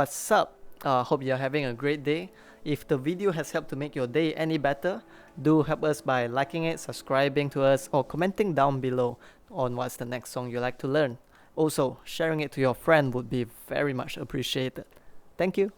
What's up? Hope you're having a great day. If the video has helped to make your day any better, do help us by liking it, subscribing to us, or commenting down below on what's the next song you like to learn. Also, sharing it to your friend would be very much appreciated. Thank you.